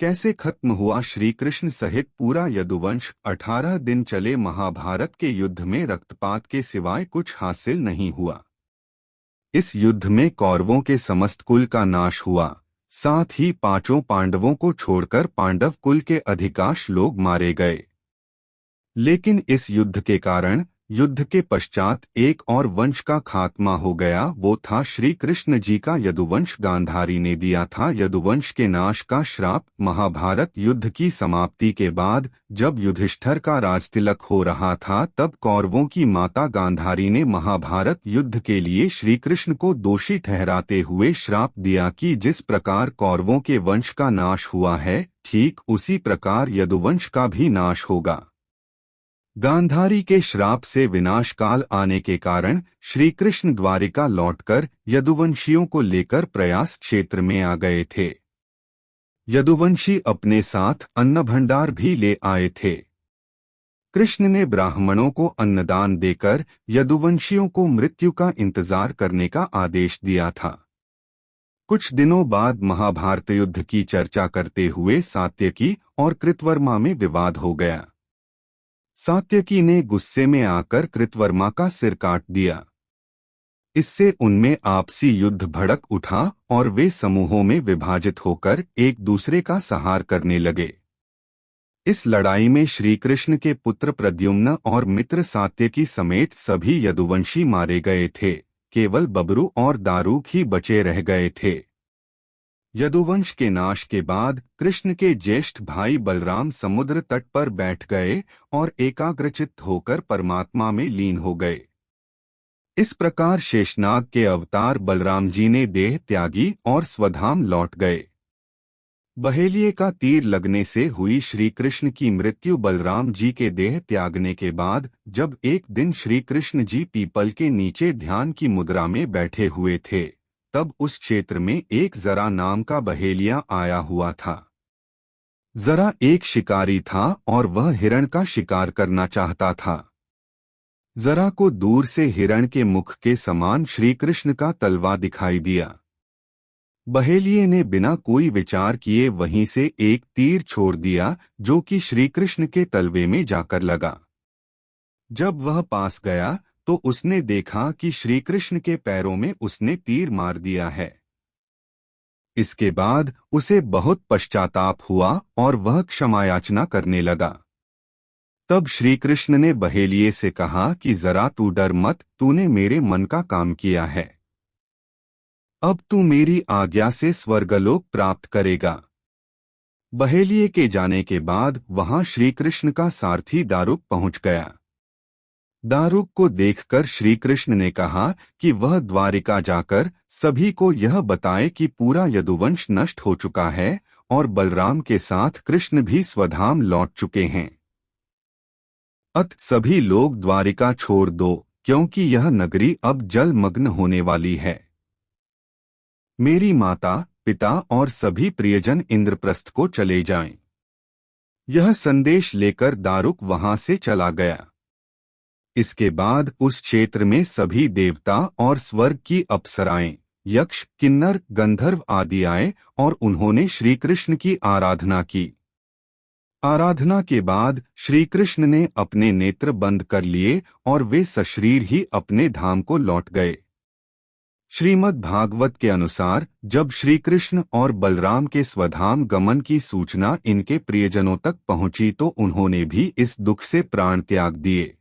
कैसे खत्म हुआ श्री कृष्ण सहित पूरा यदुवंश। 18 दिन चले महाभारत के युद्ध में रक्तपात के सिवाय कुछ हासिल नहीं हुआ। इस युद्ध में कौरवों के समस्त कुल का नाश हुआ, साथ ही पांचों पांडवों को छोड़कर पांडव कुल के अधिकांश लोग मारे गए। लेकिन इस युद्ध के कारण युद्ध के पश्चात एक और वंश का खात्मा हो गया। वो था श्री कृष्ण जी का यदुवंश। गांधारी ने दिया था यदुवंश के नाश का श्राप। महाभारत युद्ध की समाप्ति के बाद जब युधिष्ठिर का राजतिलक हो रहा था, तब कौरवों की माता गांधारी ने महाभारत युद्ध के लिए श्री कृष्ण को दोषी ठहराते हुए श्राप दिया कि जिस प्रकार कौरवों के वंश का नाश हुआ है, ठीक उसी प्रकार यदुवंश का भी नाश होगा। गांधारी के श्राप से विनाश काल आने के कारण श्री कृष्ण द्वारिका लौटकर यदुवंशियों को लेकर प्रयास क्षेत्र में आ गए थे। यदुवंशी अपने साथ अन्न भंडार भी ले आए थे। कृष्ण ने ब्राह्मणों को अन्नदान देकर यदुवंशियों को मृत्यु का इंतजार करने का आदेश दिया था। कुछ दिनों बाद महाभारत युद्ध की चर्चा करते हुए सात्यकी और कृतवर्मा में विवाद हो गया। सात्यकी ने गुस्से में आकर कृतवर्मा का सिर काट दिया। इससे उनमें आपसी युद्ध भड़क उठा और वे समूहों में विभाजित होकर एक दूसरे का संहार करने लगे। इस लड़ाई में श्री कृष्ण के पुत्र प्रद्युम्न और मित्र सात्यकी समेत सभी यदुवंशी मारे गए थे। केवल बबरू और दारूक ही बचे रह गए थे। यदुवंश के नाश के बाद कृष्ण के ज्येष्ठ भाई बलराम समुद्र तट पर बैठ गए और एकाग्रचित्त होकर परमात्मा में लीन हो गए। इस प्रकार शेषनाग के अवतार बलराम जी ने देह त्यागी और स्वधाम लौट गए। बहेलिये का तीर लगने से हुई श्री कृष्ण की मृत्यु बलराम जी के देह त्यागने के बाद, जब एक दिन श्री कृष्ण जी पीपल के नीचे ध्यान की मुद्रा में बैठे हुए थे, तब उस क्षेत्र में एक जरा नाम का बहेलिया आया हुआ था। जरा एक शिकारी था और वह हिरण का शिकार करना चाहता था। जरा को दूर से हिरण के मुख के समान श्री कृष्ण का तलवा दिखाई दिया। बहेलिये ने बिना कोई विचार किए वहीं से एक तीर छोड़ दिया, जो कि श्री कृष्ण के तलवे में जाकर लगा। जब वह पास गया तो उसने देखा कि श्री कृष्ण के पैरों में उसने तीर मार दिया है। इसके बाद उसे बहुत पश्चाताप हुआ और वह क्षमायाचना करने लगा। तब श्री कृष्ण ने बहेलिये से कहा कि जरा तू डर मत, तूने मेरे मन का काम किया है। अब तू मेरी आज्ञा से स्वर्गलोक प्राप्त करेगा। बहेलिये के जाने के बाद वहां श्री कृष्ण का सारथी दारुक पहुंच गया। दारुक को देखकर श्री कृष्ण ने कहा कि वह द्वारिका जाकर सभी को यह बताए कि पूरा यदुवंश नष्ट हो चुका है और बलराम के साथ कृष्ण भी स्वधाम लौट चुके हैं। अत सभी लोग द्वारिका छोड़ दो, क्योंकि यह नगरी अब जलमग्न होने वाली है। मेरी माता, पिता और सभी प्रियजन इंद्रप्रस्थ को चले जाएं। यह संदेश लेकर दारुक वहां से चला गया। इसके बाद उस क्षेत्र में सभी देवता और स्वर्ग की अप्सराएं, यक्ष, किन्नर, गंधर्व आदि आए और उन्होंने श्री कृष्ण की आराधना की। आराधना के बाद श्री कृष्ण ने अपने नेत्र बंद कर लिए और वे सशरीर ही अपने धाम को लौट गए। श्रीमद् भागवत के अनुसार जब श्री कृष्ण और बलराम के स्वधाम गमन की सूचना इनके प्रियजनों तक पहुंची तो उन्होंने भी इस दुख से प्राण त्याग दिए।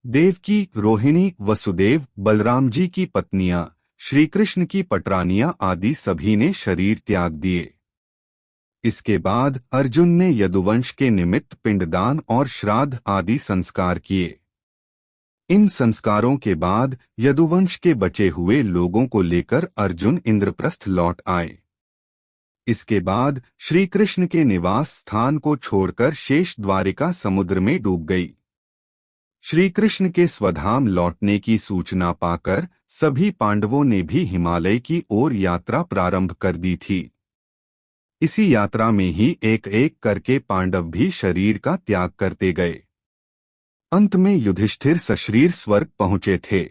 देवकी, रोहिणी, वसुदेव, बलराम जी की पत्नियां, श्री कृष्ण की पटरानियां आदि सभी ने शरीर त्याग दिए। इसके बाद अर्जुन ने यदुवंश के निमित्त पिंडदान और श्राद्ध आदि संस्कार किए। इन संस्कारों के बाद यदुवंश के बचे हुए लोगों को लेकर अर्जुन इंद्रप्रस्थ लौट आए। इसके बाद श्री कृष्ण के निवास स्थान को छोड़कर शेष द्वारिका समुद्र में डूब गई। श्री कृष्ण के स्वधाम लौटने की सूचना पाकर सभी पांडवों ने भी हिमालय की ओर यात्रा प्रारंभ कर दी थी। इसी यात्रा में ही एक एक करके पांडव भी शरीर का त्याग करते गए। अंत में युधिष्ठिर सशरीर स्वर्ग पहुंचे थे।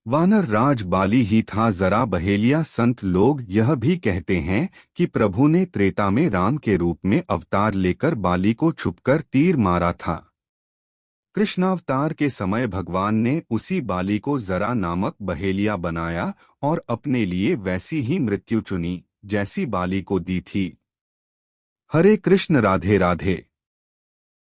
वानर राज बाली ही था। जरा बहेलिया संत लोग यह भी कहते हैं कि प्रभु ने त्रेता में राम के रूप में अवतार लेकर बाली को छुपकर तीर मारा था। कृष्णावतार के समय भगवान ने उसी बाली को जरा नामक बहेलिया बनाया और अपने लिए वैसी ही मृत्यु चुनी जैसी बाली को दी थी। हरे कृष्ण, राधे राधे।